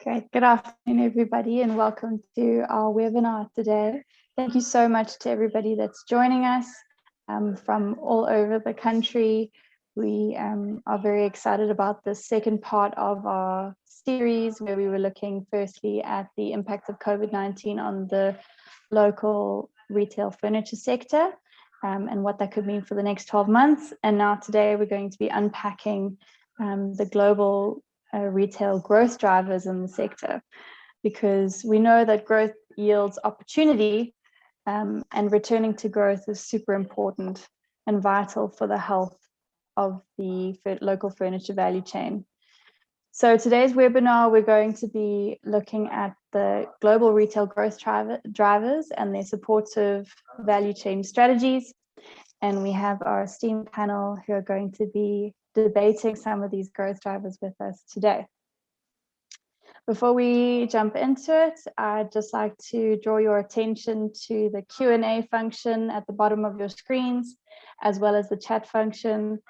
Great. Good afternoon, everybody, and welcome to our webinar today. Thank you so much to everybody that's joining us from all over the country. We are very excited about the second part of our series, where we were looking firstly at the impact of COVID-19 on the local retail furniture sector and what that could mean for the next 12 months. And now today we're going to be unpacking the global retail growth drivers in the sector, because we know that growth yields opportunity, and returning to growth is super important and vital for the health of the local furniture value chain. So today's webinar, we're going to be looking at the global retail growth drivers and their supportive value chain strategies. And we have our esteemed panel who are going to be debating some of these growth drivers with us today. Before we jump into it, I'd just like to draw your attention to the Q&A function at the bottom of your screens, as well as the chat function.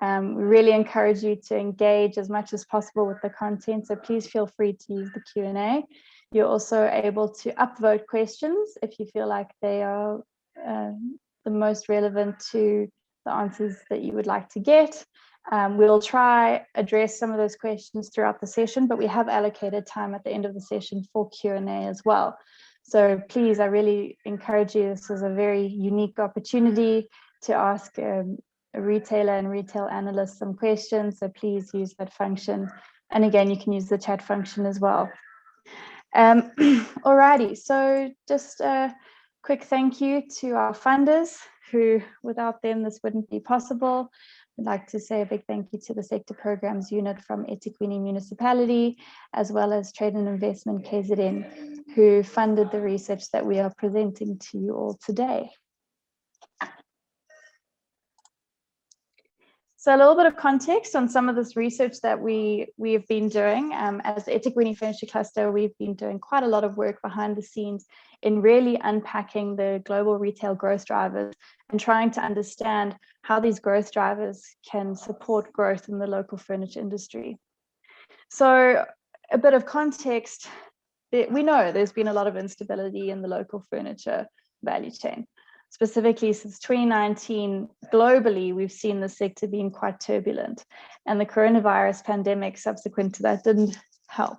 We really encourage you to engage as much as possible with the content, so please feel free to use the Q&A. You're also able to upvote questions if you feel like they are the most relevant to the answers that you would like to get. We'll try address some of those questions throughout the session, but we have allocated time at the end of the session for Q&A as well. So please, I really encourage you. This is a very unique opportunity to ask a retailer and retail analyst some questions. So please use that function. And again, you can use the chat function as well. Alrighty, so just a quick thank you to our funders, who without them this wouldn't be possible. I'd like to say a big thank you to the Sector Programs Unit from ethekwini Municipality, as well as Trade and Investment KZN, who funded the research that we are presenting to you all today. So a little bit of context on some of this research that we have been doing. As the ethekwini Furniture Cluster, we've been doing quite a lot of work behind the scenes in really unpacking the global retail growth drivers and trying to understand how these growth drivers can support growth in the local furniture industry. So a bit of context, we know there's been a lot of instability in the local furniture value chain. Specifically, since 2019, globally, we've seen the sector being quite turbulent, and the coronavirus pandemic subsequent to that didn't help.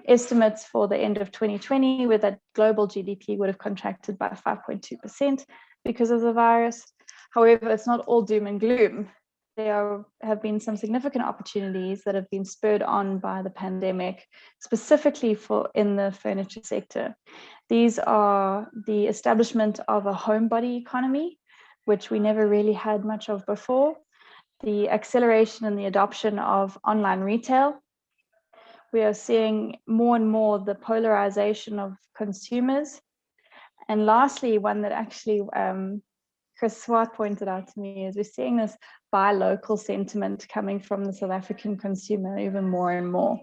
Estimates for the end of 2020 were that global GDP would have contracted by 5.2% because of the virus. However, it's not all doom and gloom. There have been some significant opportunities that have been spurred on by the pandemic, specifically in the furniture sector. These are the establishment of a homebody economy, which we never really had much of before, the acceleration and the adoption of online retail. We are seeing more and more the polarization of consumers. And lastly, one that actually Chris Swart pointed out to me is we're seeing this buy local sentiment coming from the South African consumer even more and more.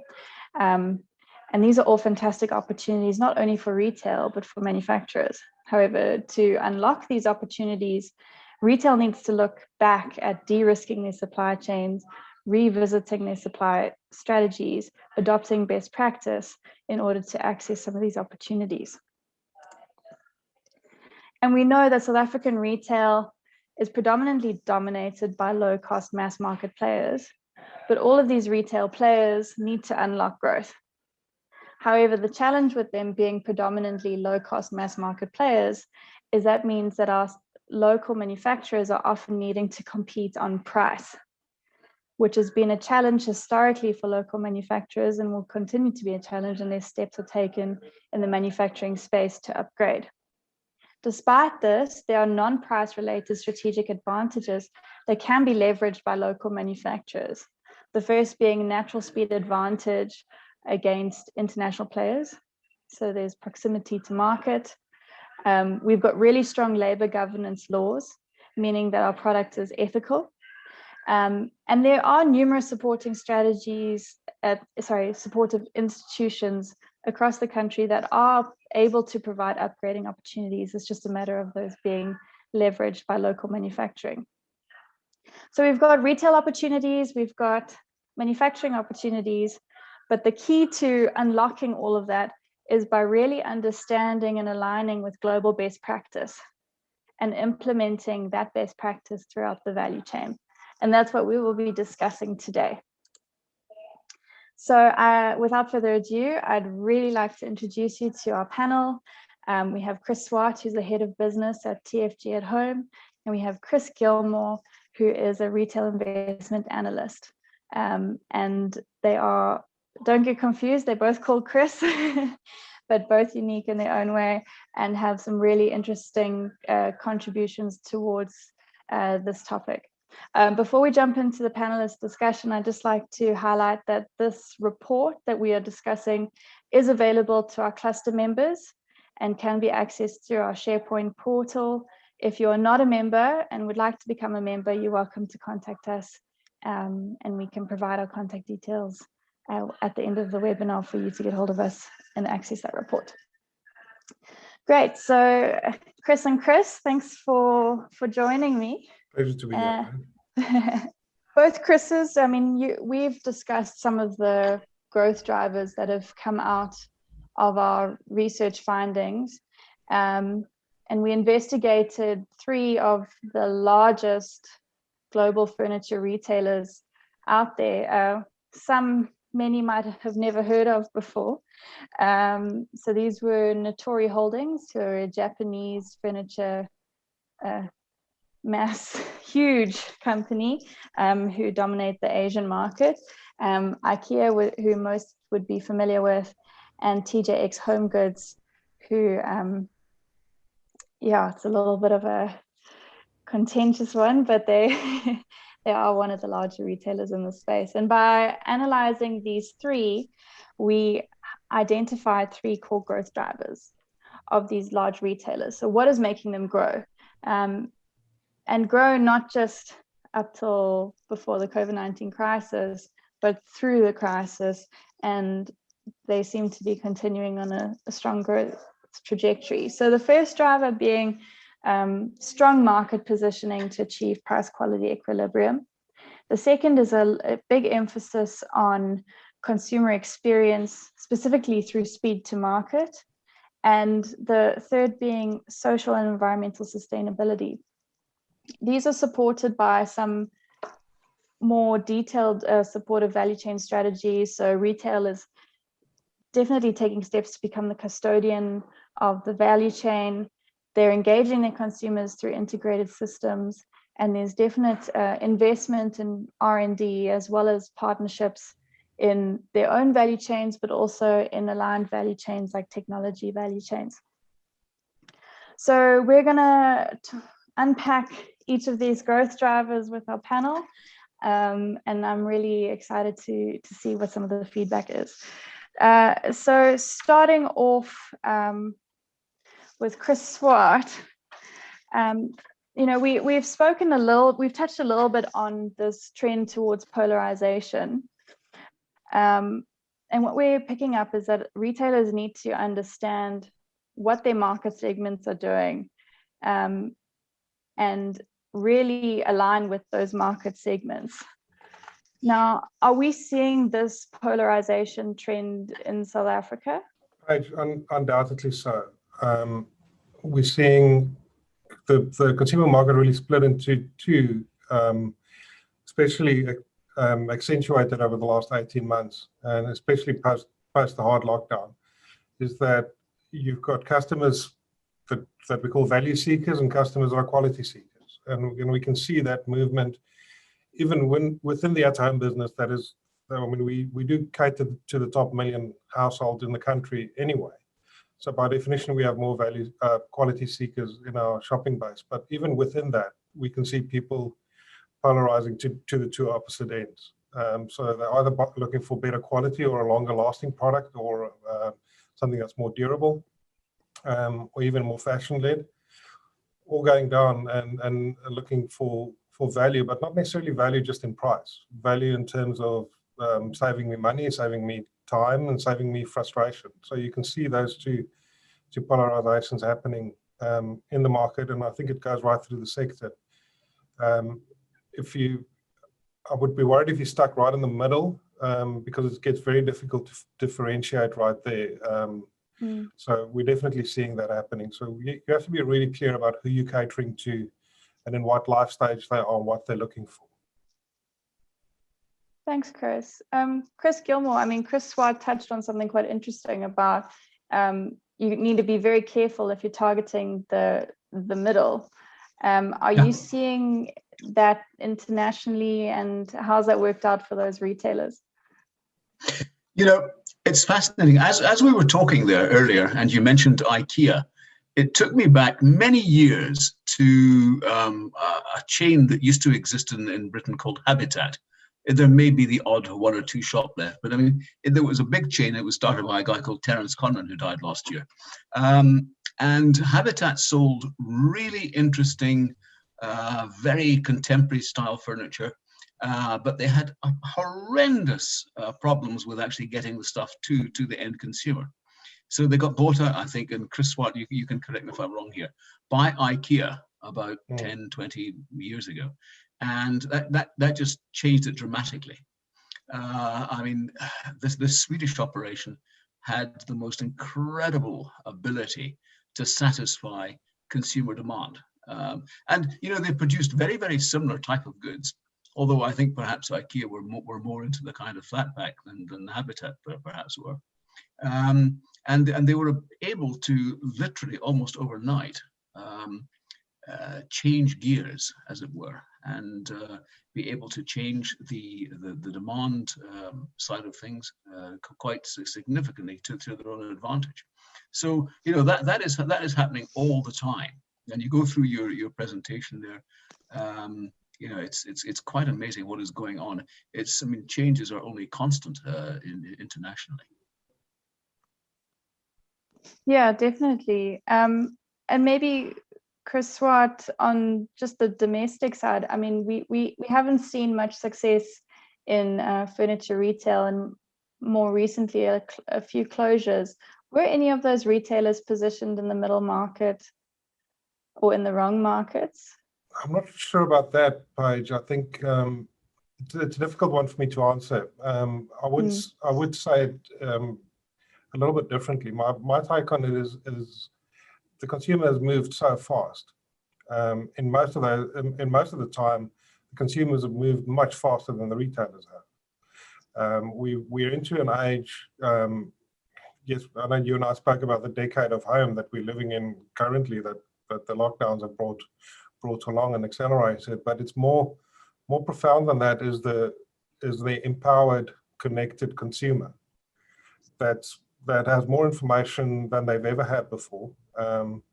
And these are all fantastic opportunities, not only for retail, but for manufacturers. However, to unlock these opportunities, retail needs to look back at de-risking their supply chains, revisiting their supply strategies, adopting best practice in order to access some of these opportunities. And we know that South African retail is predominantly dominated by low-cost mass market players, but all of these retail players need to unlock growth. However, the challenge with them being predominantly low-cost mass market players is that means that our local manufacturers are often needing to compete on price, which has been a challenge historically for local manufacturers and will continue to be a challenge unless steps are taken in the manufacturing space to upgrade. Despite this, there are non-price related strategic advantages that can be leveraged by local manufacturers. The first being natural speed advantage against international players. So there's proximity to market. We've got really strong labor governance laws, meaning that our product is ethical. And there are numerous supporting strategies, supportive institutions across the country that are able to provide upgrading opportunities. It's just a matter of those being leveraged by local manufacturing. So we've got retail opportunities, we've got manufacturing opportunities, But the key to unlocking all of that is by really understanding and aligning with global best practice and implementing that best practice throughout the value chain. And that's what we will be discussing today. So without further ado, I'd really like to introduce you to our panel. We have Chris Swart, who's the head of business at TFG at Home, and we have Chris Gilmore, who is a retail investment analyst. And they are, don't get confused, they're both called Chris, but both unique in their own way and have some really interesting contributions towards this topic. Before we jump into the panelist discussion, I'd just like to highlight that this report that we are discussing is available to our cluster members and can be accessed through our SharePoint portal. If you are not a member and would like to become a member, you're welcome to contact us, and we can provide our contact details at the end of the webinar for you to get hold of us and access that report. Great, so Chris and Chris, thanks for joining me. Pleasure to be here. Both Chris's, I mean, we've discussed some of the growth drivers that have come out of our research findings, and we investigated 3 of the largest global furniture retailers out there. Many might have never heard of before. So these were Natori Holdings, who are a Japanese furniture huge company who dominate the Asian market. IKEA, who most would be familiar with, and TJX Home Goods, who, yeah, it's a little bit of a contentious one, but they they are one of the larger retailers in the space. And by analyzing these 3, we identified 3 core growth drivers of these large retailers. So what is making them grow? And grow not just up till before the COVID-19 crisis, but through the crisis. And they seem to be continuing on a strong growth trajectory. So the first driver being strong market positioning to achieve price quality equilibrium. The second is a big emphasis on consumer experience, specifically through speed to market. And the third being social and environmental sustainability. These are supported by some more detailed supportive value chain strategies. So retail is definitely taking steps to become the custodian of the value chain. They're engaging their consumers through integrated systems, and there's definite investment in R&D as well as partnerships in their own value chains, but also in aligned value chains like technology value chains. So we're gonna unpack each of these growth drivers with our panel, and I'm really excited to see what some of the feedback is. So starting off with Chris Swart, you know, we've touched a little bit on this trend towards polarization. And what we're picking up is that retailers need to understand what their market segments are doing, and really align with those market segments. Now, are we seeing this polarization trend in South Africa? Undoubtedly so. We're seeing the consumer market really split into 2, especially accentuated over the last 18 months, and especially post the hard lockdown, is that you've got customers that we call value seekers and customers that are quality seekers. And we can see that movement even within the at-home business. That is, I mean, we do cater to the top 1 million households in the country anyway. So by definition, we have more value quality seekers in our shopping base. But even within that, we can see people polarizing to the 2 opposite ends. So they're either looking for better quality or a longer lasting product, or something that's more durable, or even more fashion-led, all going down and looking for value, but not necessarily value just in price. Value in terms of saving me money, saving me time, and saving me frustration. So you can see those two polarizations happening in the market, and I think it goes right through the sector. I would be worried if you stuck right in the middle because it gets very difficult to differentiate right there. So we're definitely seeing that happening. So you have to be really clear about who you're catering to and in what life stage they are and what they're looking for. Thanks, Chris. Chris Gilmore, I mean, Chris Swart touched on something quite interesting about you need to be very careful if you're targeting the middle. Are you seeing that internationally, and how's that worked out for those retailers? You know, it's fascinating. As we were talking there earlier, and you mentioned IKEA, it took me back many years to a chain that used to exist in Britain called Habitat. There may be the odd one or two shop left, but I mean, there was a big chain. It was started by a guy called Terence Conran, who died last year. And Habitat sold really interesting, very contemporary style furniture, but they had horrendous problems with actually getting the stuff to the end consumer. So they got bought out, I think, and Chris Swart, you can correct me if I'm wrong here, by IKEA about 10, 20 years ago. And that just changed it dramatically. I mean, this Swedish operation had the most incredible ability to satisfy consumer demand. And, you know, they produced very, very similar type of goods, although I think perhaps IKEA were more into the kind of flat pack than Habitat perhaps were. And they were able to literally almost overnight change gears, as it were, and be able to change the demand side of things quite significantly to their own advantage. So, you know, that is happening all the time. And you go through your presentation there, you know, it's quite amazing what is going on. I mean, changes are only constant internationally. Yeah, definitely. And maybe Chris Swart, on just the domestic side, I mean, we haven't seen much success in furniture retail, and more recently a few closures. Were any of those retailers positioned in the middle market or in the wrong markets? I'm not sure about that, Paige. I think it's a difficult one for me to answer. I would say it a little bit differently. My take on it is the consumer has moved so fast. In most of the time, the consumers have moved much faster than the retailers have. We're into an age. Yes, I know you and I spoke about the decade of home that we're living in currently, that the lockdowns have brought along and accelerated. But it's more profound than that. Is the empowered, connected consumer that has more information than they've ever had before. And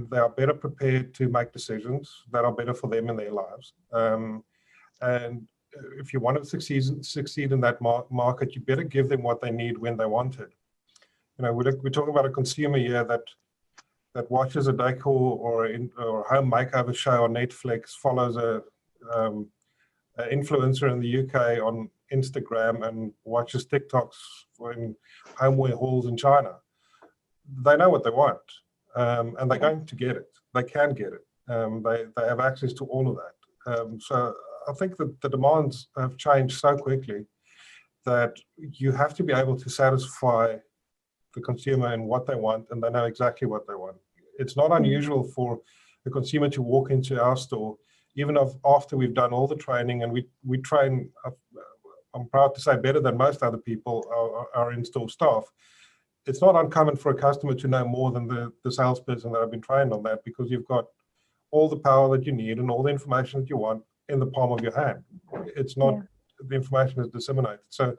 they are better prepared to make decisions that are better for them in their lives. And if you want to succeed in that market, you better give them what they need when they want it. You know, we're talking about a consumer here that watches a decor or home makeover show on Netflix, follows a influencer in the UK on Instagram, and watches TikToks in homeware hauls in China. They know what they want, and they're going to get it. They can get it. They have access to all of that. So I think that the demands have changed so quickly that you have to be able to satisfy the consumer in what they want, and they know exactly what they want. It's not unusual for the consumer to walk into our store, even after we've done all the training, and we train, I'm proud to say, better than most other people, our in-store staff. It's not uncommon for a customer to know more than the salesperson that have been trained on that, because you've got all the power that you need and all the information that you want in the palm of your hand. It's not, the information is disseminated. So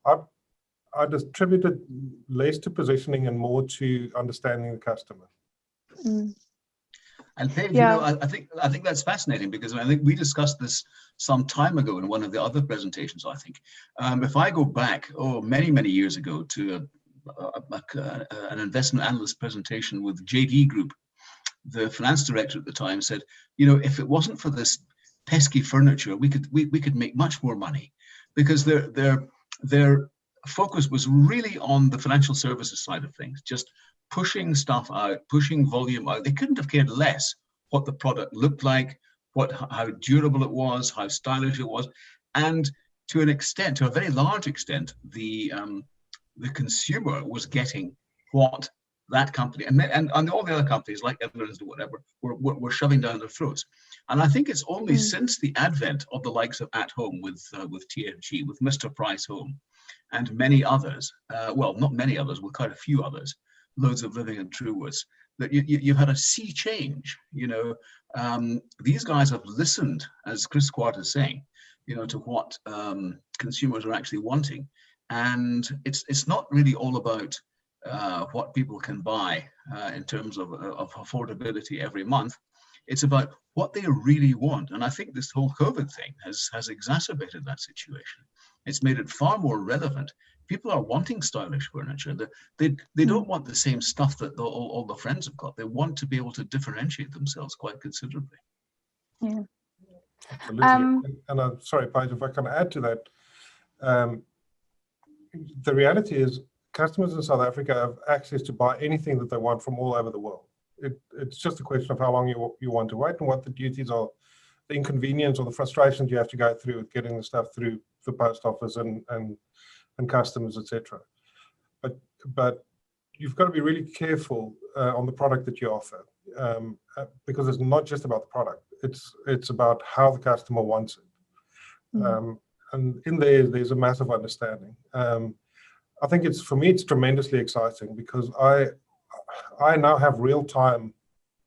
I distributed less to positioning and more to understanding the customer. And Paige, you know, I think that's fascinating, because I think we discussed this some time ago in one of the other presentations. I think if I go back, many years ago, to an investment analyst presentation with JD Group, the finance director at the time said, you know, if it wasn't for this pesky furniture, we could make much more money, because their focus was really on the financial services side of things, just pushing stuff out, pushing volume out. They couldn't have cared less what the product looked like, how durable it was, how stylish it was. And to an extent, to a very large extent, the consumer was getting what that company and all the other companies like Everest or whatever were shoving down their throats. And I think it's only since the advent of the likes of At Home with TFG, with Mr. Price Home, and many others, well, not many others, with quite a few others, Loads of Living and Truewoods, that you've had a sea change. These guys have listened, as Chris Quart is saying, to what consumers are actually wanting. And it's not really all about what people can buy in terms of affordability every month. It's about what they really want. And I think this whole COVID thing has exacerbated that situation. It's made it far more relevant. People are wanting stylish furniture. They don't want the same stuff that all the friends have got. They want to be able to differentiate themselves quite considerably. Yeah. Absolutely. And I'm sorry, Paige, if I can add to that. The reality is customers in South Africa have access to buy anything that they want from all over the world. It's just a question of how long you want to wait and what the duties are, the inconvenience or the frustrations you have to go through with getting the stuff through the post office and customs, etc. But you've got to be really careful on the product that you offer, because it's not just about the product. It's about how the customer wants it. And in there's a massive understanding. I think for me it's tremendously exciting because I now have real-time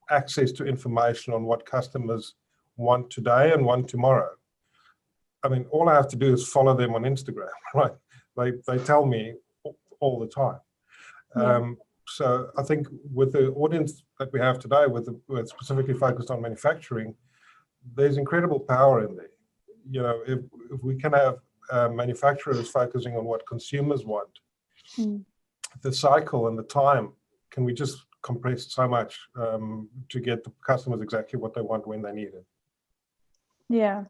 access to information on what customers want today and want tomorrow. I mean, all I have to do is follow them on Instagram, right? They tell me all the time. Yeah. So I think with the audience that we have today, with specifically focused on manufacturing, there's incredible power in there. If we can have manufacturers focusing on what consumers want, the cycle and the time can we just compress so much to get the customers exactly what they want when they need it. Yeah.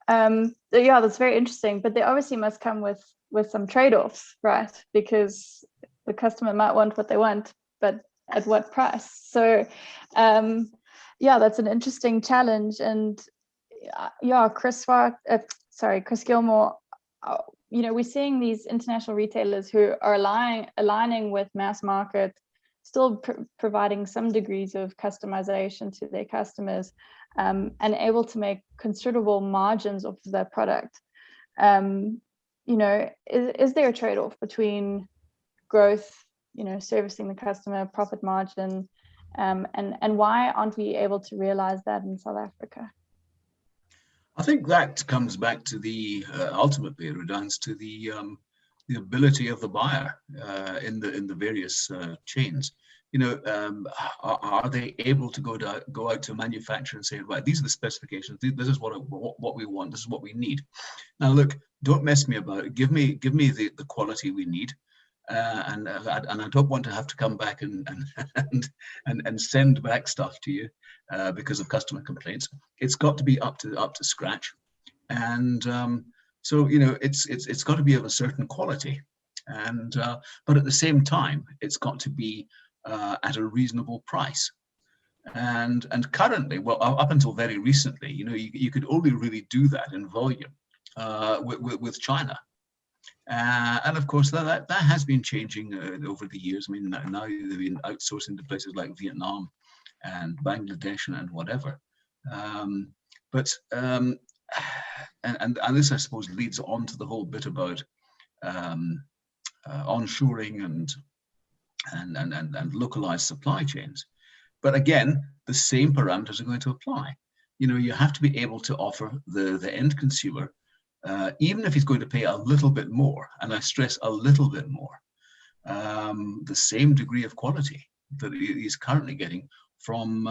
Yeah, that's very interesting. But they obviously must come with some trade-offs, right? Because the customer might want what they want, but at what price? So yeah, that's an interesting challenge. And yeah, Chris Gilmore, we're seeing these international retailers who are aligning with mass market, still providing some degrees of customization to their customers, and able to make considerable margins of their product. Is there a trade-off between growth, servicing the customer, profit margin, and why aren't we able to realize that in South Africa? I think that comes back to ultimately it redounds to the ability of the buyer in the various chains. Are they able to go out to manufacturer and say, right, these are the specifications, this is what we want, this is what we need. Now look, don't mess me about it. Give me the quality we need. And I don't want to have to come back and send back stuff to you because of customer complaints. It's got to be up to scratch, and so it's got to be of a certain quality, and but at the same time it's got to be at a reasonable price. And currently, well, up until very recently, you could only really do that in volume with China. And of course, that has been changing over the years. I mean, now they've been outsourcing to places like Vietnam and Bangladesh and whatever. But this, I suppose, leads on to the whole bit about onshoring and localized supply chains. But again, the same parameters are going to apply. You have to be able to offer the end consumer, even if he's going to pay a little bit more, and I stress a little bit more, the same degree of quality that he's currently getting from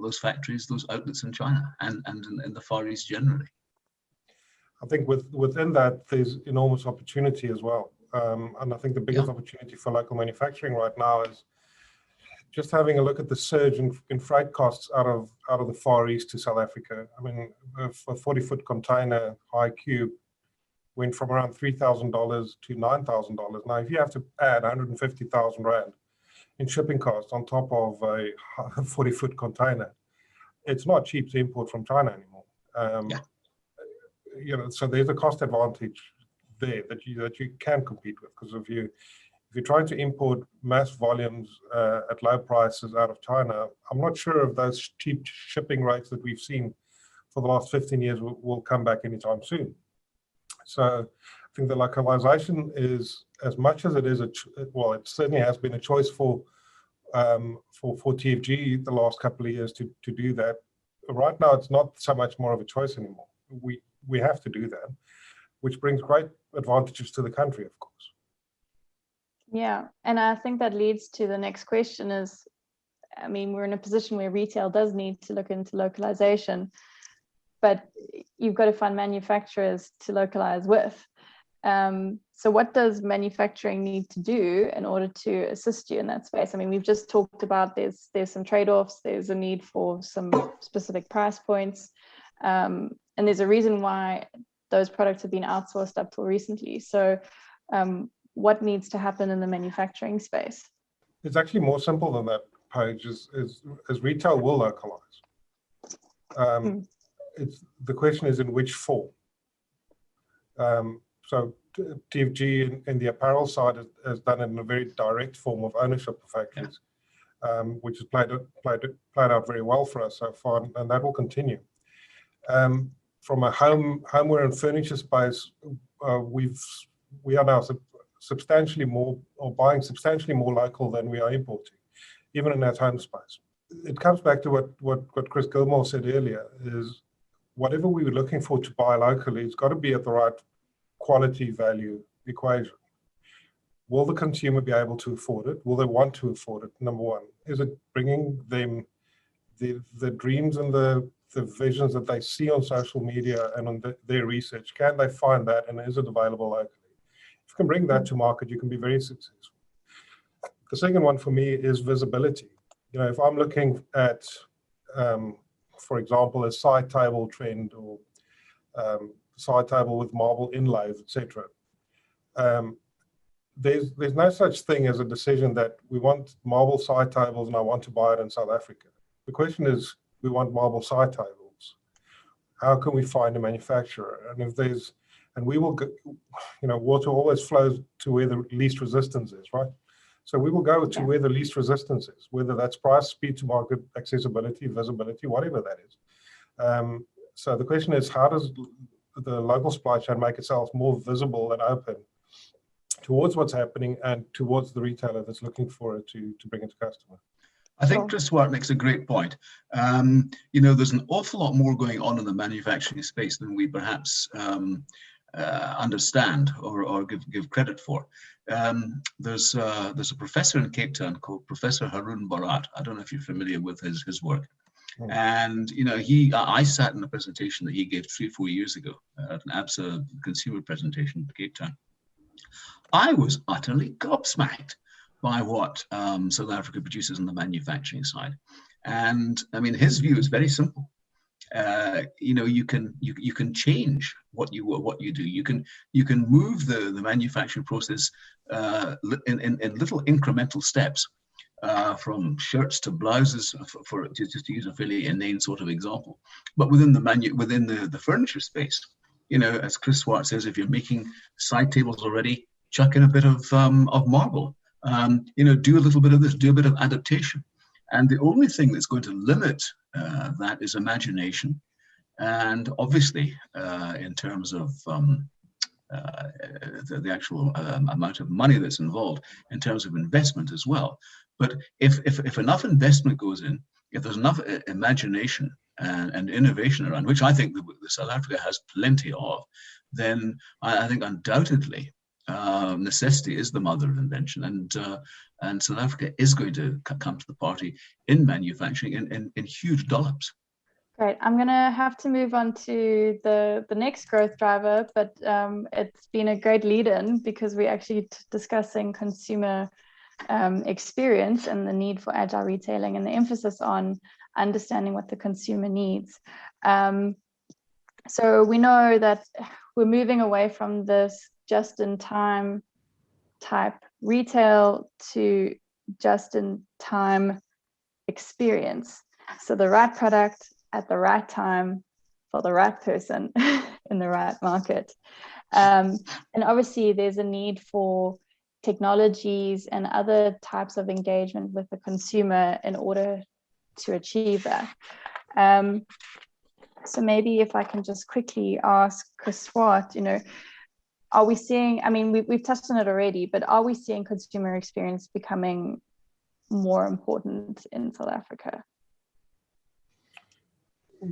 those factories, those outlets in China and in the Far East generally. I think within that, there's enormous opportunity as well. And I think the biggest opportunity for local manufacturing right now is just having a look at the surge in freight costs out of the Far East to South Africa. I mean, a 40-foot container high cube went from around $3,000 to $9,000. Now, if you have to add 150,000 Rand in shipping costs on top of a 40-foot container, it's not cheap to import from China anymore. so there's a cost advantage there that you can compete with, because if you're trying to import mass volumes at low prices out of China, I'm not sure if those cheap shipping rates that we've seen for the last 15 years will come back anytime soon. So I think the localization is, as much as it is it certainly has been a choice for TFG the last couple of years to do that. Right now, it's not so much more of a choice anymore. We have to do that, which brings great advantages to the country, of course. Yeah, and I think that leads to the next question is, I mean, we're in a position where retail does need to look into localization, but you've got to find manufacturers to localize with. So what does manufacturing need to do in order to assist you in that space? I mean, we've just talked about there's some trade-offs, there's a need for some specific price points, and there's a reason why those products have been outsourced up till recently. So what needs to happen in the manufacturing space? It's actually more simple than that, Paige, is retail will localize. The question is in which form. So TFG in the apparel side has done it in a very direct form of ownership of factories, which has played out very well for us so far, and that will continue. From a homeware and furniture space, we are now substantially more, or buying substantially more local than we are importing, even in that home space. It comes back to what Chris Gilmore said earlier, is whatever we were looking for to buy locally, it's got to be at the right quality value equation. Will the consumer be able to afford it? Will they want to afford it? Number one. Is it bringing them the dreams and the visions that they see on social media and on their research? Can they find that, and is it available locally? If you can bring that to market, you can be very successful. The second one for me is visibility. If I'm looking at, for example, a side table trend, or side table with marble inlays, etc. There's no such thing as a decision that we want marble side tables and I want to buy it in South Africa. The question is, we want marble side tables. How can we find a manufacturer? And we will go, water always flows to where the least resistance is, right? So we will go to where the least resistance is, whether that's price, speed to market, accessibility, visibility, whatever that is. So the question is, how does the local supply chain make itself more visible and open towards what's happening and towards the retailer that's looking for it to bring it to customer? I think Chris Swart makes a great point. There's an awful lot more going on in the manufacturing space than we perhaps understand or give credit for. There's a professor in Cape Town called Professor Haroon Bharat. I don't know if you're familiar with his work. And I sat in a presentation that he gave 3 or 4 years ago at an ABSA consumer presentation in Cape Town. I was utterly gobsmacked by what South Africa produces on the manufacturing side. And I mean, his view is very simple. You can change what you do. You can move the manufacturing process in little incremental steps, from shirts to blouses, for just to use a fairly inane sort of example. But within the furniture space, as Chris Swart says, if you're making side tables already, chuck in a bit of marble. Do a little bit of this, do a bit of adaptation. And the only thing that's going to limit that is imagination. And obviously, in terms of the actual amount of money that's involved, in terms of investment as well. But if enough investment goes in, if there's enough imagination and innovation around, which I think the South Africa has plenty of, then I think undoubtedly necessity is the mother of invention, and South Africa is going to come to the party in manufacturing in huge dollops. Great. I'm going to have to move on to the next growth driver, but it's been a great lead-in because we're actually discussing consumer experience and the need for agile retailing and the emphasis on understanding what the consumer needs. So we know that we're moving away from this just-in-time type retail to just-in-time experience. So the right product at the right time for the right person in the right market. And obviously there's a need for technologies and other types of engagement with the consumer in order to achieve that. So maybe if I can just quickly ask Chris Swart, are we seeing, I mean, we've touched on it already, but are we seeing consumer experience becoming more important in South Africa?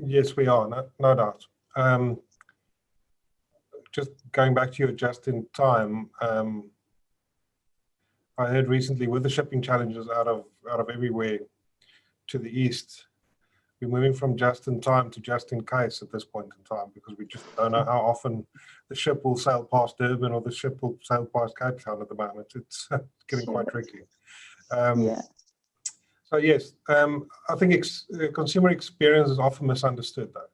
Yes, we are, no doubt. Just going back to your just-in-time, I heard recently with the shipping challenges out of everywhere to the east, we're moving from just-in-time to just-in-case at this point in time, because we just don't know how often the ship will sail past Durban or the ship will sail past Cape Town at the moment. It's getting quite tricky. So yes, I think consumer experience is often misunderstood though.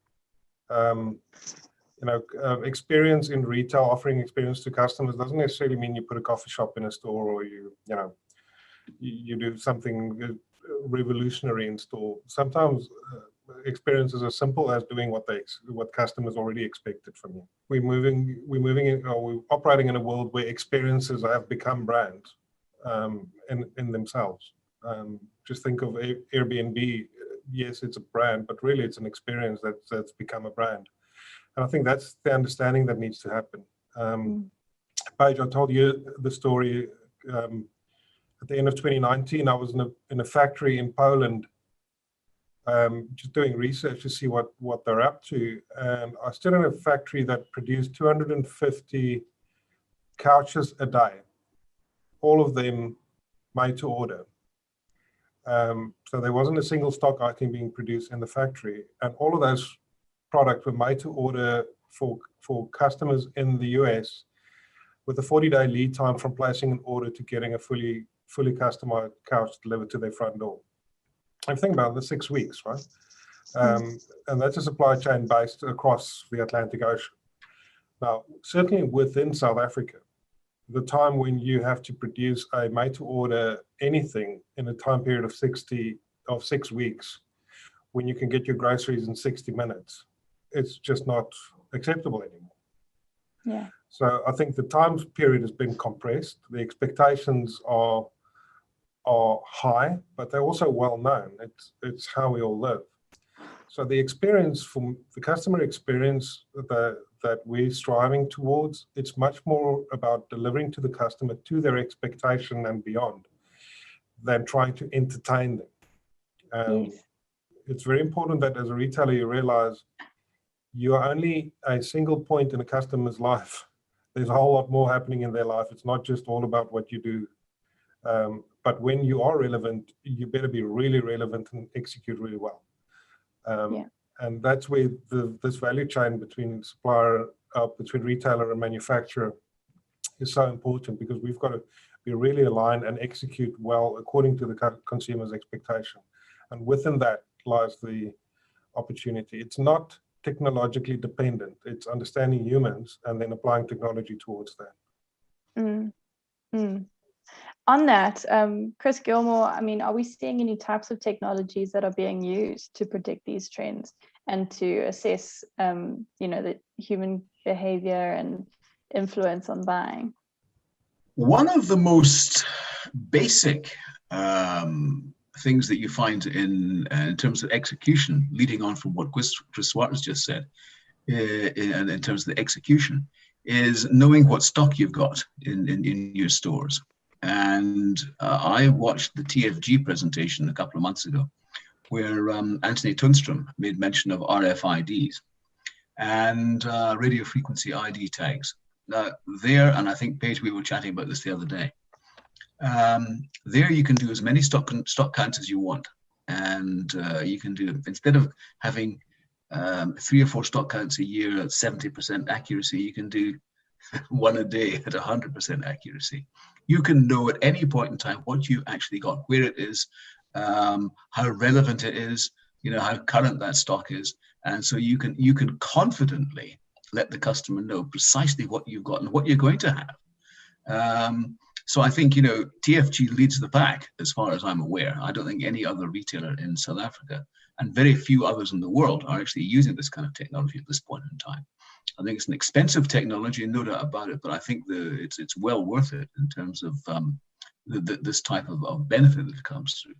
Experience in retail, offering experience to customers doesn't necessarily mean you put a coffee shop in a store, or you do something revolutionary in store. Sometimes experience is as simple as doing what customers already expected from you. We're operating in a world where experiences have become brands in themselves. Just think of Airbnb. Yes, it's a brand, but really it's an experience that's become a brand. And I think that's the understanding that needs to happen. Paige, I told you the story. At the end of 2019, I was in a factory in Poland, just doing research to see what they're up to. And I stood in a factory that produced 250 couches a day, all of them made to order. So there wasn't a single stock item being produced in the factory. And all of those products were made to order for customers in the US with a 40-day lead time from placing an order to getting a fully customized couch delivered to their front door. I'm thinking about the 6 weeks, right? And that's a supply chain based across the Atlantic Ocean. Now, certainly within South Africa, the time when you have to produce a made-to-order anything in a time period of 6 weeks, when you can get your groceries in 60 minutes, it's just not acceptable anymore. Yeah. So I think the time period has been compressed. The expectations are high, but they're also well known. It's how we all live. So the experience, from the customer experience that we're striving towards, it's much more about delivering to the customer to their expectation and beyond than trying to entertain them. Yes. It's very important that as a retailer you realize you are only a single point in a customer's life. There's a whole lot more happening in their life. It's not just all about what you do. But when you are relevant, you better be really relevant and execute really well. And that's where this value chain between between retailer and manufacturer is so important, because we've got to be really aligned and execute well according to the consumer's expectation. And within that lies the opportunity. It's not technologically dependent. It's understanding humans and then applying technology towards that. On that, Chris Gilmore, I mean, are we seeing any types of technologies that are being used to predict these trends and to assess, the human behavior and influence on buying? One of the most basic things that you find in terms of execution, leading on from what Chris Swart has just said, in terms of the execution, is knowing what stock you've got in your stores. And I watched the TFG presentation a couple of months ago, where Anthony Tunstrom made mention of RFIDs and radio frequency ID tags. Now there, and I think Paige, we were chatting about this the other day, there you can do as many stock counts as you want. And you can do, instead of having 3 or 4 stock counts a year at 70% accuracy, you can do one a day at 100% accuracy. You can know at any point in time what you actually got, where it is, how relevant it is, how current that stock is. And so you can confidently let the customer know precisely what you've got and what you're going to have. So I think, TFG leads the pack as far as I'm aware. I don't think any other retailer in South Africa and very few others in the world are actually using this kind of technology at this point in time. I think it's an expensive technology, no doubt about it, but I think it's well worth it in terms of this type of benefit that comes through.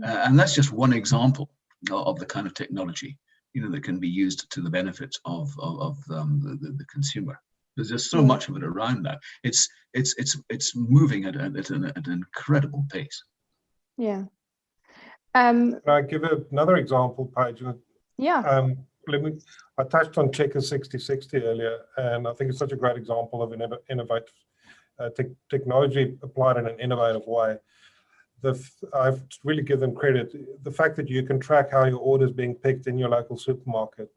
And that's just one example of the kind of technology, that can be used to the benefit of the consumer. There's just so much of it around that. It's moving at an incredible pace. Yeah. Can I give another example, Paige? Yeah. I touched on Checkers 6060 earlier, and I think it's such a great example of an innovative technology applied in an innovative way. I've really give them credit. The fact that you can track how your order is being picked in your local supermarket.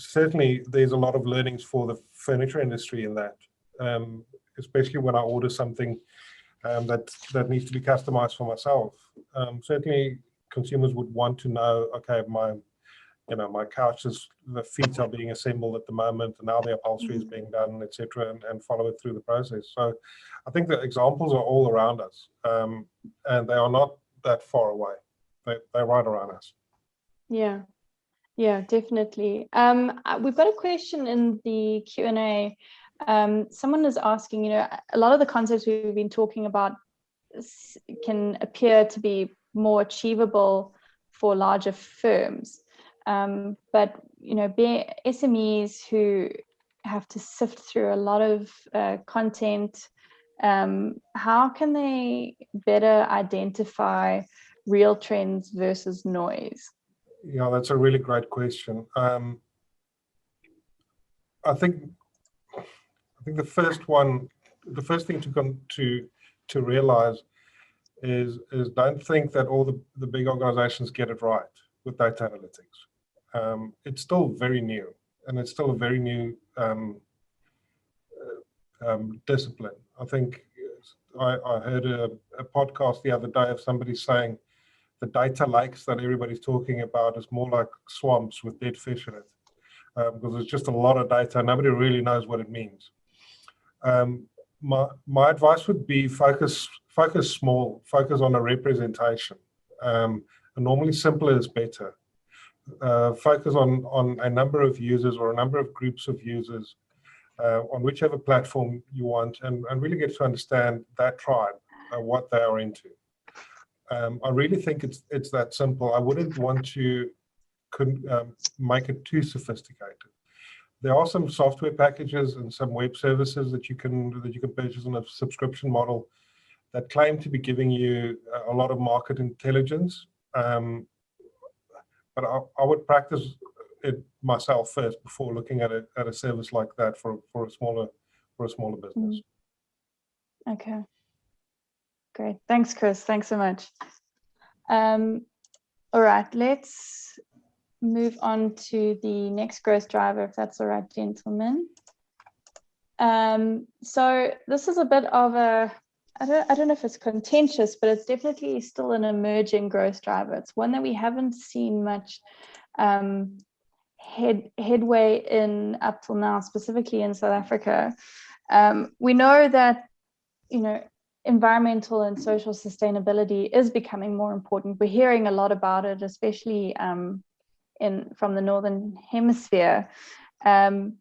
Certainly, there's a lot of learnings for the furniture industry in that, especially when I order something that needs to be customized for myself. Certainly, consumers would want to know, okay, my couches, the feet are being assembled at the moment, and now the upholstery is being done, etc., and follow it through the process. So I think the examples are all around us, and they are not that far away. They're right around us. Yeah, definitely. We've got a question in the Q&A. Someone is asking, a lot of the concepts we've been talking about can appear to be more achievable for larger firms. But being SMEs who have to sift through a lot of content, how can they better identify real trends versus noise? Yeah, that's a really great question. I think the first thing to realize is don't think that all the big organizations get it right with data analytics. It's still very new, and it's still a very new discipline. I think I heard a podcast the other day of somebody saying the data lakes that everybody's talking about is more like swamps with dead fish in it, because there's just a lot of data. Nobody really knows what it means. My advice would be focus small, focus on a representation. And normally simpler is better. Focus on a number of users or a number of groups of users on whichever platform you want, and really get to understand that tribe, what they are into. I really think it's that simple. I wouldn't want to make it too sophisticated. There are some software packages and some web services that you can purchase on a subscription model that claim to be giving you a lot of market intelligence. But I would practice it myself first before looking at a service like that for a smaller business. Okay. Great. Thanks, Chris. Thanks so much. All right, let's move on to the next growth driver, if that's all right, gentlemen. So this is a bit of I don't know if it's contentious, but it's definitely still an emerging growth driver. It's one that we haven't seen much headway in up till now, specifically in South Africa. We know that, environmental and social sustainability is becoming more important. We're hearing a lot about it, especially from the Northern Hemisphere. And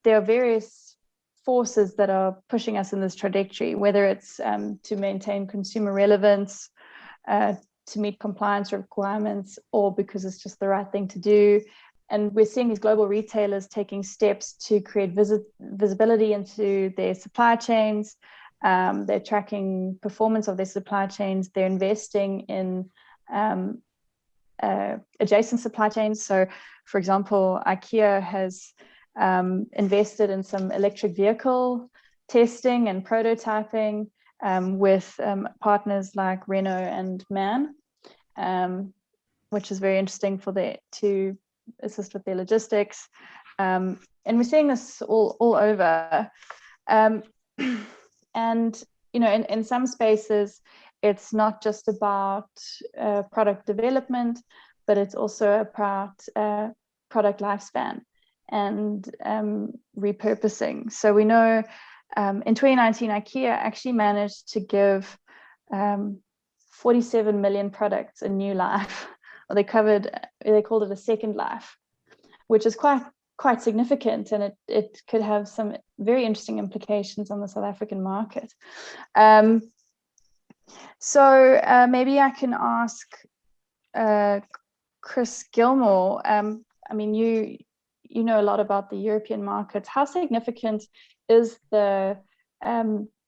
there are various forces that are pushing us in this trajectory, whether it's to maintain consumer relevance, to meet compliance requirements, or because it's just the right thing to do. And we're seeing these global retailers taking steps to create visibility into their supply chains. They're tracking performance of their supply chains. They're investing in adjacent supply chains. So, for example, IKEA has invested in some electric vehicle testing and prototyping with partners like Renault and MAN, which is very interesting to assist with their logistics. And we're seeing this all over. And, in some spaces, it's not just about product development, but it's also about product lifespan and repurposing. So we know In 2019, IKEA actually managed to give 47 million products a new life, or they called it a second life, which is quite significant, and it could have some very interesting implications on the South African market. So maybe I can ask Chris Gilmore. I mean, you know a lot about the European markets. How significant is the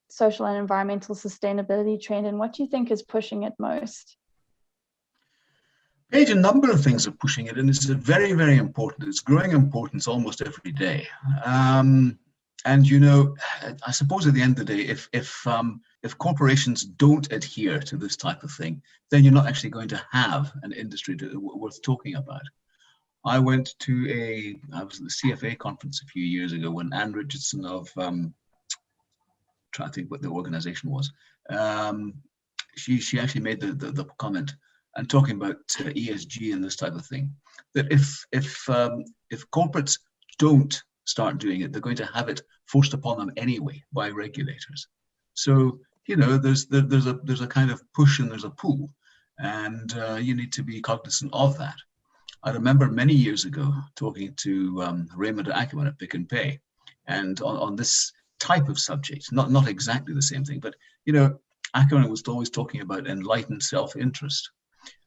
social and environmental sustainability trend, and what do you think is pushing it most? Paige, a number of things are pushing it, and it's very, very important. It's growing importance almost every day. And you know, I suppose at the end of the day, if corporations don't adhere to this type of thing, then you're not actually going to have an industry worth talking about. I was at the CFA conference a few years ago when Anne Richardson of trying to think what the organization was. She actually made the comment and talking about ESG and this type of thing, that if corporates don't start doing it, they're going to have it forced upon them anyway by regulators. So you know, there's a kind of push and there's a pull, and you need to be cognizant of that. I remember many years ago talking to Raymond Ackerman at Pick and Pay, and on this type of subject, not exactly the same thing, but you know, Ackerman was always talking about enlightened self-interest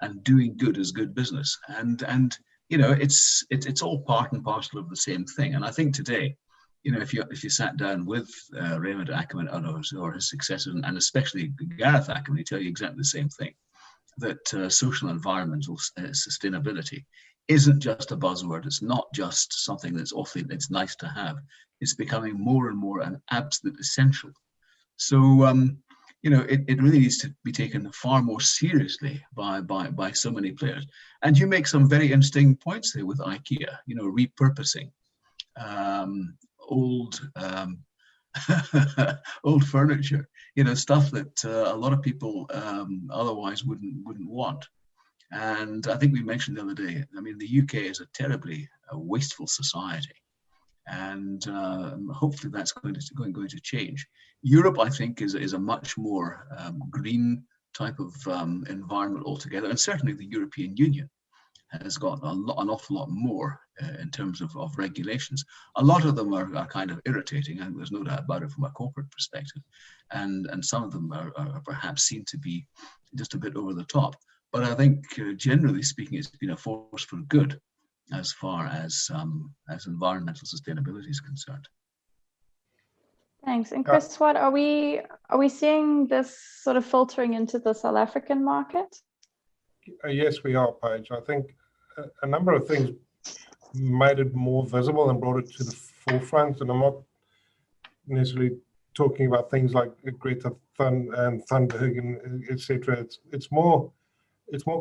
and doing good is good business, and you know, it's all part and parcel of the same thing. And I think today, you know, if you sat down with Raymond Ackerman or his successors, and especially Gareth Ackerman, he tell you exactly the same thing, that social and environmental sustainability isn't just a buzzword. It's not just something that's it's nice to have. It's becoming more and more an absolute essential. So you know, it really needs to be taken far more seriously by so many players. And you make some very interesting points there with IKEA. You know, repurposing old old furniture. You know, stuff that a lot of people otherwise wouldn't want. And I think we mentioned the other day, I mean, the UK is a terribly wasteful society. And hopefully that's going to change. Europe, I think, is a much more green type of environment altogether. And certainly the European Union has got an awful lot more in terms of regulations. A lot of them are kind of irritating, and there's no doubt about it from a corporate perspective. And some of them are perhaps seen to be just a bit over the top. But I think, generally speaking, it's been a force for good as far as environmental sustainability is concerned. Thanks. And Chris, what are we seeing this sort of filtering into the South African market? Yes, we are, Paige. I think a number of things made it more visible and brought it to the forefront. And I'm not necessarily talking about things like Greta Thunberg and etc. It's more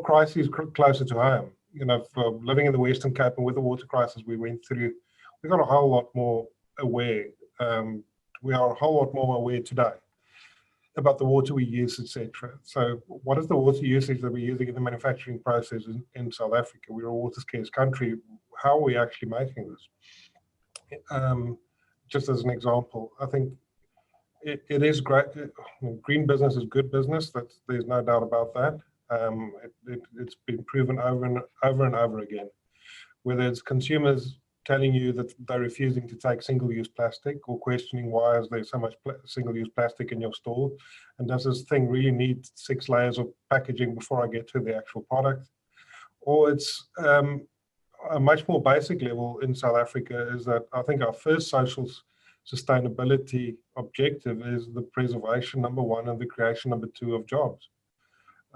crises closer to home. You know, for living in the Western Cape and with the water crisis we went through, we got a whole lot more aware. We are a whole lot more aware today about the water we use, etc. So what is the water usage that we're using in the manufacturing process in South Africa? We're a water scarce country. How are we actually making this? Just as an example, I think it is great. Green business is good business. There's no doubt about that. It's been proven over and over again. Whether it's consumers telling you that they're refusing to take single-use plastic, or questioning why is there so much single-use plastic in your store, and does this thing really need 6 layers of packaging before I get to the actual product? Or it's a much more basic level in South Africa is that I think our first social sustainability objective is the preservation, number 1, and the creation, number 2, of jobs.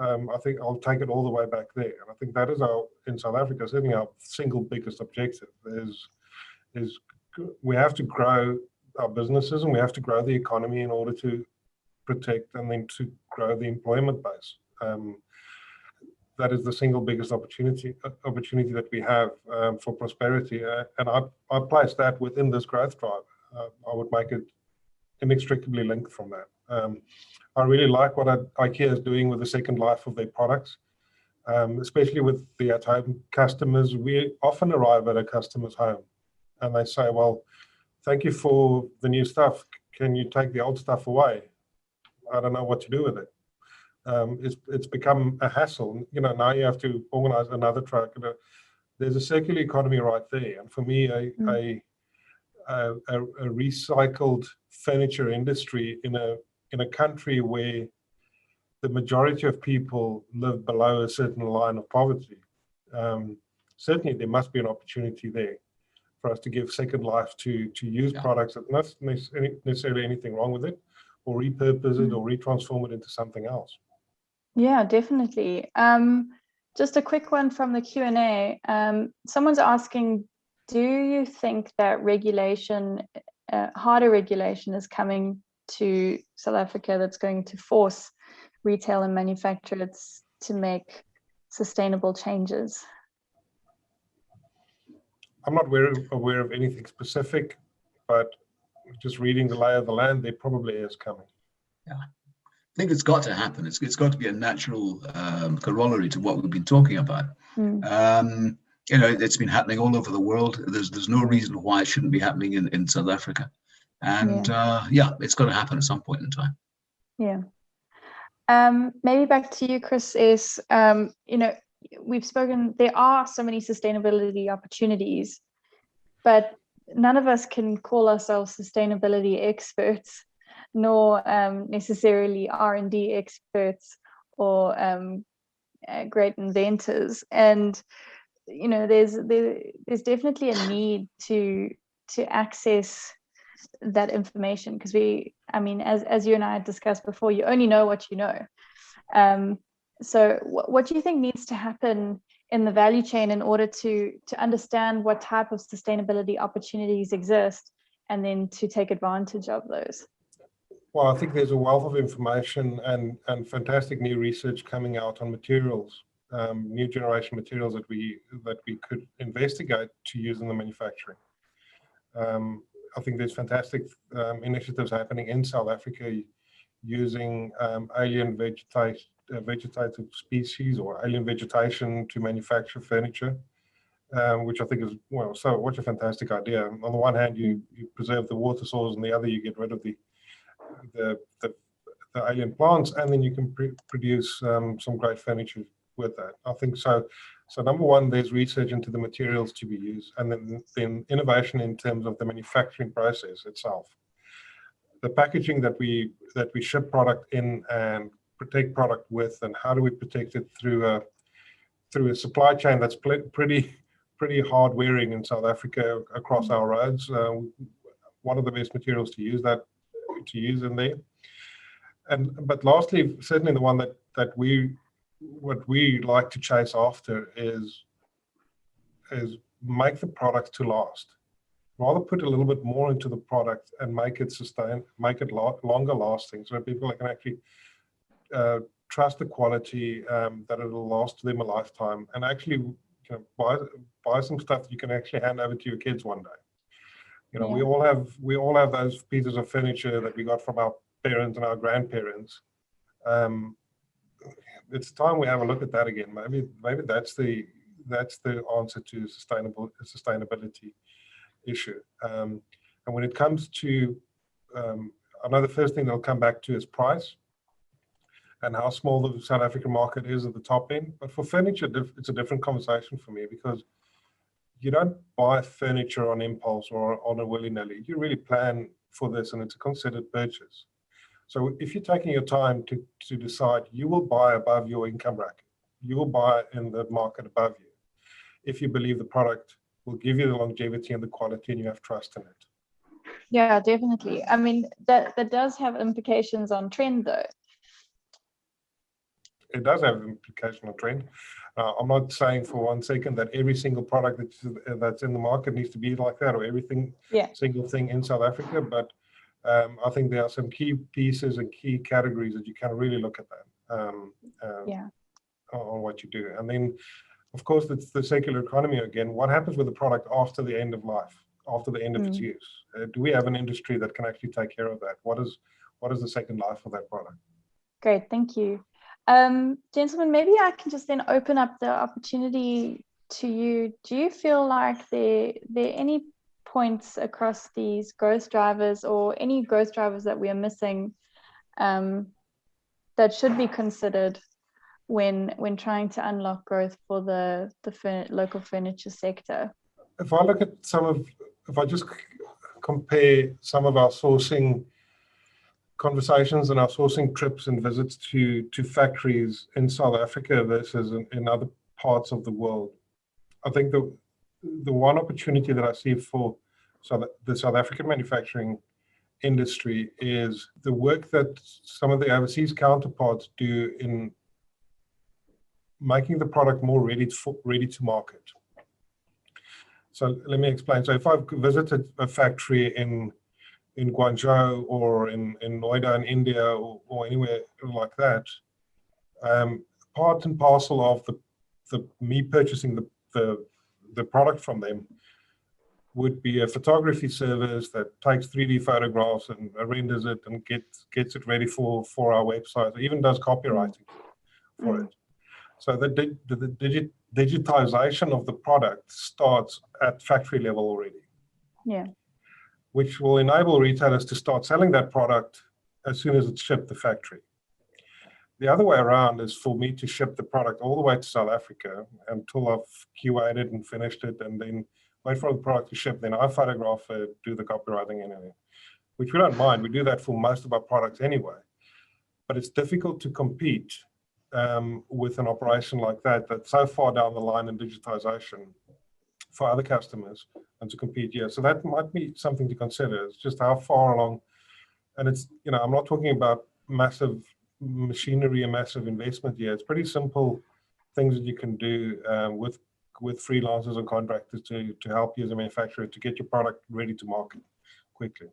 I think I'll take it all the way back there. And I think that is in South Africa, certainly our single biggest objective is we have to grow our businesses and we have to grow the economy in order to protect and then to grow the employment base. That is the single biggest opportunity that we have for prosperity. And I place that within this growth drive. I would make it inextricably linked from that. I really like what IKEA is doing with the second life of their products, especially with the at-home customers. We often arrive at a customer's home and they say, well, thank you for the new stuff. can you take the old stuff away? I don't know what to do with it. It's become a hassle. Now you have to organize another truck. There's a circular economy right there. And for me, a recycled furniture industry in a country where the majority of people live below a certain line of poverty, certainly there must be an opportunity there for us to give second life to use products that not necessarily anything wrong with it, or repurpose it or retransform it into something else. Yeah, definitely. Just a quick one from the Q&A. Someone's asking, do you think that regulation, harder regulation is coming to South Africa that's going to force retail and manufacturers to make sustainable changes? I'm not aware of anything specific, but just reading the lay of the land, there probably is coming. Yeah, I think it's got to happen. It's got to be a natural corollary to what we've been talking about. It's been happening all over the world. There's no reason why it shouldn't be happening in South Africa. And it's got to happen at some point in time. Yeah. Maybe back to you, Chris, is, we've spoken, there are so many sustainability opportunities, but none of us can call ourselves sustainability experts, nor necessarily R&D experts or great inventors. And there's definitely a need to access that information, because as you and I had discussed before, you only know what you know. So what do you think needs to happen in the value chain in order to understand what type of sustainability opportunities exist, and then to take advantage of those? Well, I think there's a wealth of information and fantastic new research coming out on materials, new generation materials that we could investigate to use in the manufacturing. I think there's fantastic initiatives happening in South Africa using alien vegetative species or alien vegetation to manufacture furniture, which I think is, such a fantastic idea. On the one hand, you preserve the water source, and the other, you get rid of the alien plants, and then you can produce some great furniture with that. I think so. So number one, there's research into the materials to be used, and then innovation in terms of the manufacturing process itself. The packaging that we ship product in and protect product with, and how do we protect it through a supply chain that's pretty hard wearing in South Africa across our roads. One of the best materials to use in there. But lastly, certainly the one that what we like to chase after is make the product to last. Rather put a little bit more into the product and make it longer lasting, so that people can actually trust the quality, that it'll last them a lifetime, and actually buy some stuff that you can actually hand over to your kids one day. We all have those pieces of furniture that we got from our parents and our grandparents. It's time we have a look at that again. Maybe that's the answer to sustainability issue. And when it comes to, I know the first thing they'll come back to is price and how small the South African market is at the top end. But for furniture, it's a different conversation for me, because you don't buy furniture on impulse or on a willy-nilly. You really plan for this, and it's a considered purchase. So if you're taking your time to decide, you will buy above your income bracket. You will buy in the market above you, if you believe the product will give you the longevity and the quality, and you have trust in it. Yeah, definitely. That does have implications on trend, though. It does have implication on trend. I'm not saying for 1 second that every single product that's in the market needs to be like that, or everything, single thing in South Africa, but I think there are some key pieces and key categories that you can really look at that on what you do. And then, of course, it's the circular economy again. What happens with the product after the end of life, after the end of its use? Do we have an industry that can actually take care of that? What is the second life of that product? Great, thank you. Gentlemen, maybe I can just then open up the opportunity to you. Do you feel like there are any points across these growth drivers, or any growth drivers that we are missing, that should be considered when trying to unlock growth for the local furniture sector? If I look at if I just compare some of our sourcing conversations and our sourcing trips and visits to factories in South Africa versus in other parts of the world, I think the one opportunity that I see for the South African manufacturing industry is the work that some of the overseas counterparts do in making the product more ready to market. So let me explain. So if I've visited a factory in Guangzhou or in Noida in India or anywhere like that, part and parcel of me purchasing the product from them would be a photography service that takes 3D photographs and renders it and gets it ready for our website, or even does copywriting for it. So the digitization of the product starts at factory level already. Yeah. Which will enable retailers to start selling that product as soon as it's shipped the factory. The other way around is for me to ship the product all the way to South Africa until I've QA'd and finished it, and then wait for the product to ship. Then I photograph it, do the copywriting anyway, which we don't mind. We do that for most of our products anyway. But it's difficult to compete with an operation like that that's so far down the line in digitization for other customers, and to compete. Yeah, so that might be something to consider. It's just how far along, and it's, I'm not talking about massive machinery and massive investment here. It's pretty simple things that you can do with freelancers and contractors to help you as a manufacturer to get your product ready to market quickly.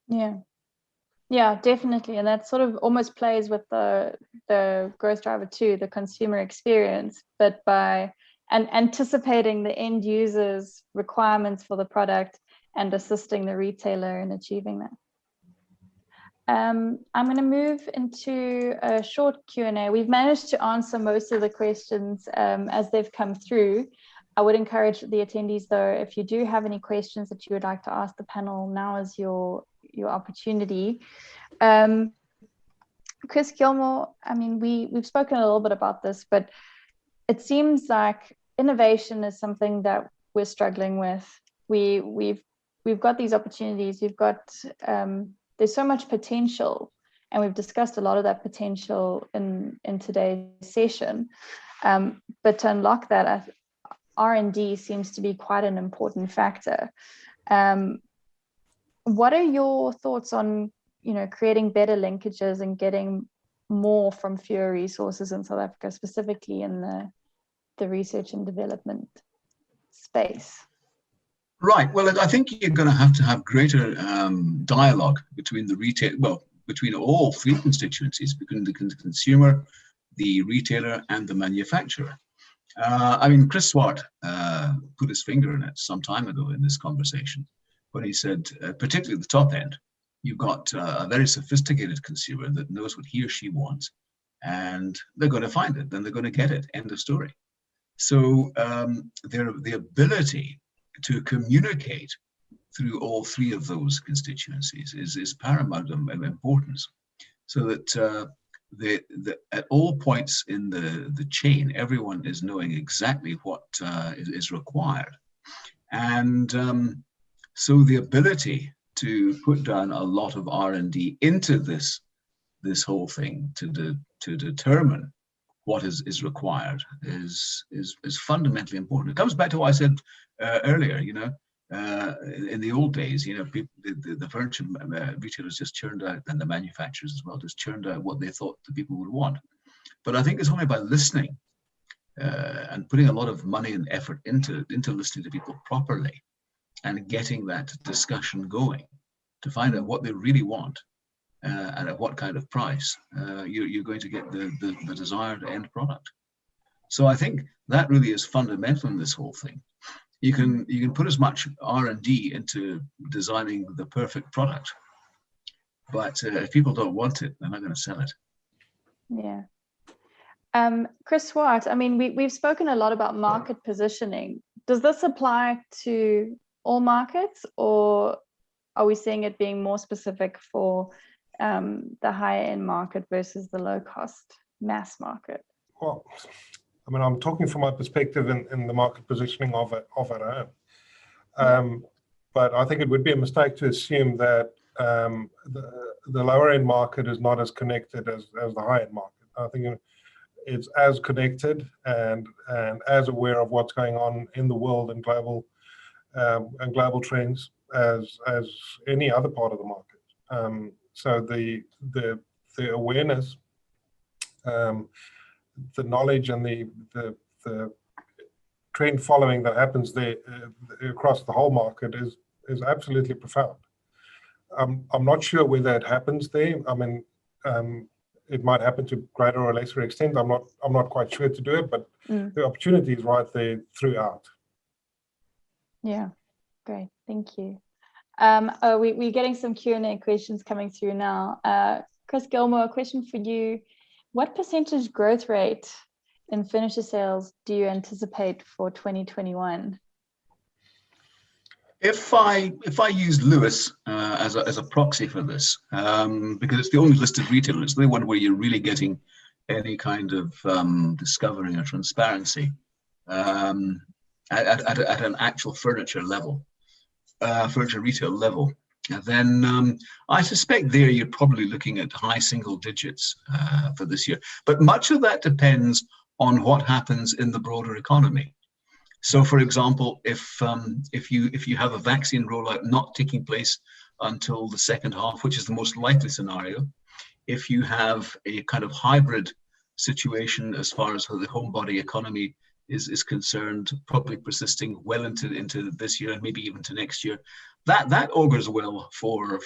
Yeah, definitely. And that sort of almost plays with the growth driver too, the consumer experience, but by anticipating the end user's requirements for the product and assisting the retailer in achieving that. I'm going to move into a short Q&A. We've managed to answer most of the questions as they've come through. I would encourage the attendees, though, if you do have any questions that you would like to ask the panel, now is your opportunity. Chris Gilmore, I mean, we've spoken a little bit about this, but it seems like innovation is something that we're struggling with. We've got these opportunities. We've got there's so much potential, and we've discussed a lot of that potential in today's session. But to unlock that, R&D seems to be quite an important factor. What are your thoughts on, creating better linkages and getting more from fewer resources in South Africa, specifically in the research and development space? Right. Well, I think you're going to have greater dialogue between between all three constituencies, between the consumer, the retailer, and the manufacturer. Chris Swart put his finger in it some time ago in this conversation when he said, particularly at the top end, you've got a very sophisticated consumer that knows what he or she wants, and they're going to find it, then they're going to get it. End of story. So the ability to communicate through all three of those constituencies is paramount importance, so that at all points in the chain, everyone is knowing exactly what is required. And so the ability to put down a lot of R&D into this whole thing to determine what is required is fundamentally important. It comes back to what I said earlier. In the old days, the furniture retailers just churned out, and the manufacturers as well, just churned out what they thought the people would want. But I think it's only by listening and putting a lot of money and effort into listening to people properly and getting that discussion going to find out what they really want and at what kind of price, you're going to get the desired end product. So I think that really is fundamental in this whole thing. You can put as much R&D into designing the perfect product, but if people don't want it, they're not going to sell it. Yeah. Chris Swart, we've spoken a lot about market positioning. Does this apply to all markets, or are we seeing it being more specific for the higher end market versus the low cost mass market? Well, I mean, I'm talking from my perspective in the market positioning of our own. But I think it would be a mistake to assume that the lower end market is not as connected as the high end market. I think it's as connected and as aware of what's going on in the world and global trends as any other part of the market. So the awareness, the knowledge, and the trend following that happens there across the whole market is absolutely profound. I'm not sure whether it happens there. I mean, it might happen to greater or lesser extent. I'm not quite sure to do it, but the opportunity is right there throughout. Yeah, great, thank you. We're getting some Q&A questions coming through now. Chris Gilmore, a question for you. What percentage growth rate in furniture sales do you anticipate for 2021? If I use Lewis as a proxy for this, because it's the only listed retailer, it's the one where you're really getting any kind of discovering or transparency at an actual furniture level, furniture retail level, then I suspect there you're probably looking at high single digits for this year. But much of that depends on what happens in the broader economy. So, for example, if you have a vaccine rollout not taking place until the second half, which is the most likely scenario, if you have a kind of hybrid situation as far as the homebody economy is concerned, probably persisting well into this year and maybe even to next year, that augurs well for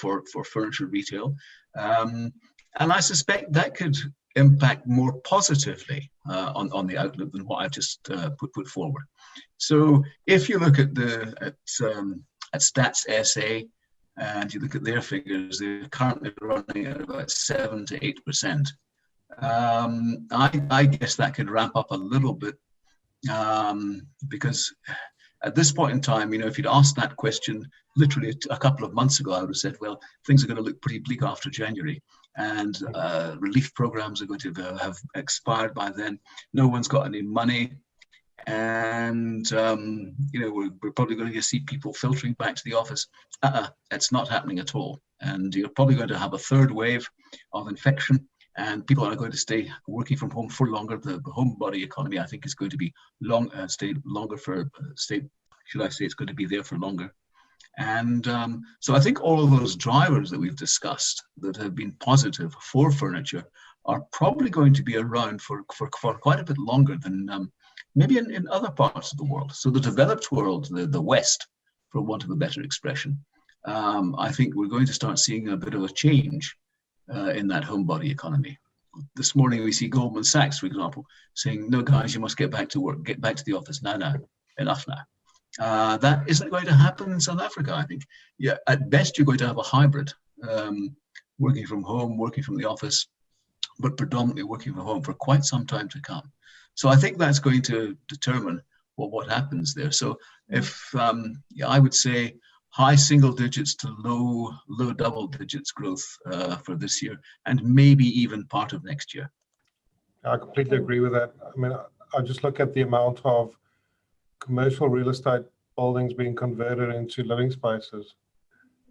furniture retail, and I suspect that could impact more positively on the outlook than what I've just put forward. So if you look at Stats SA and you look at their figures, they're currently running at about 7 to 8%. I guess that could ramp up a little bit because at this point in time, if you'd asked that question literally a couple of months ago, I would have said, well, things are going to look pretty bleak after January, and relief programs are going to have expired by then. No one's got any money, and we're probably going to see people filtering back to the office. It's not happening at all, and you're probably going to have a third wave of infection, and people are going to stay working from home for longer. The homebody economy, I think, is going to be it's going to be there for longer. And so I think all of those drivers that we've discussed that have been positive for furniture are probably going to be around for quite a bit longer than maybe in other parts of the world. So the developed world, the West, for want of a better expression, I think we're going to start seeing a bit of a change in that homebody economy. This morning we see Goldman Sachs, for example, saying, no, guys, you must get back to work, get back to the office now, enough now. That isn't going to happen in South Africa, I think. Yeah, at best, you're going to have a hybrid, working from home, working from the office, but predominantly working from home for quite some time to come. So I think that's going to determine what happens there. So if I would say high single digits to low double digits growth for this year, and maybe even part of next year. I completely agree with that. I mean, I just look at the amount of commercial real estate buildings being converted into living spaces,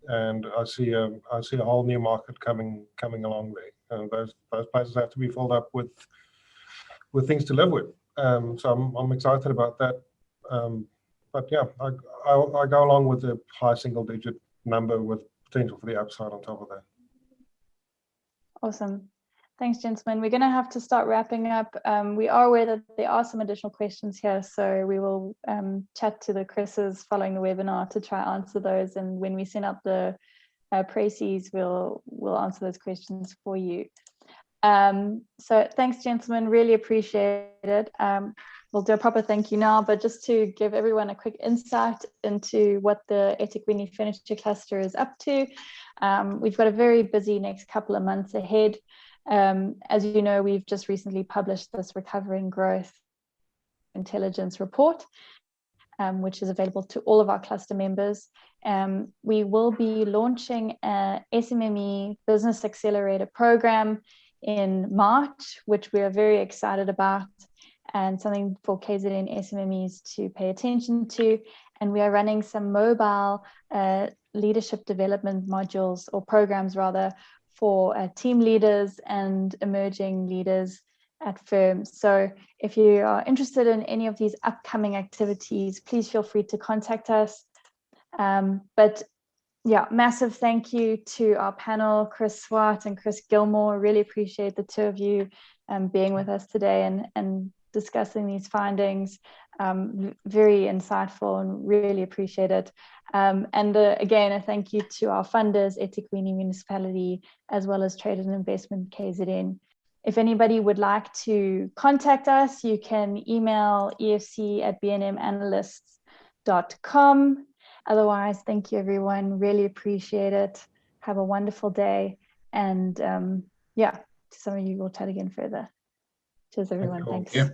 and I see a whole new market coming along there. And those places have to be filled up with things to live with. So I'm excited about that. But yeah, I go along with the high single digit number with potential for the upside on top of that. Awesome. Thanks, gentlemen. We're going to have to start wrapping up. We are aware that there are some additional questions here, so we will chat to the Chris's following the webinar to try answer those. And when we send out the précis, we'll answer those questions for you. So thanks, gentlemen. Really appreciate it. We'll do a proper thank you now, but just to give everyone a quick insight into what the ethekwini Furniture Cluster is up to. We've got a very busy next couple of months ahead. As you know, we've just recently published this Recovering Growth Intelligence report. which is available to all of our cluster members. We will be launching a SMME Business Accelerator program in March, which we are very excited about, and something for KZN SMMEs to pay attention to. And we are running some mobile leadership development modules, or programs rather, for team leaders and emerging leaders at firms. So if you are interested in any of these upcoming activities, please feel free to contact us. But yeah, massive thank you to our panel, Chris Swart and Chris Gilmore. Really appreciate the two of you being with us today and discussing these findings. Very insightful and really appreciate it. And again, a thank you to our funders, ethekwini Municipality, as well as Trade and Investment KZN. If anybody would like to contact us, you can email efc@bnmanalysts.com. Otherwise, thank you, everyone. Really appreciate it. Have a wonderful day. And yeah, to some of you, we'll chat again further. Cheers, everyone. Thanks. Yeah.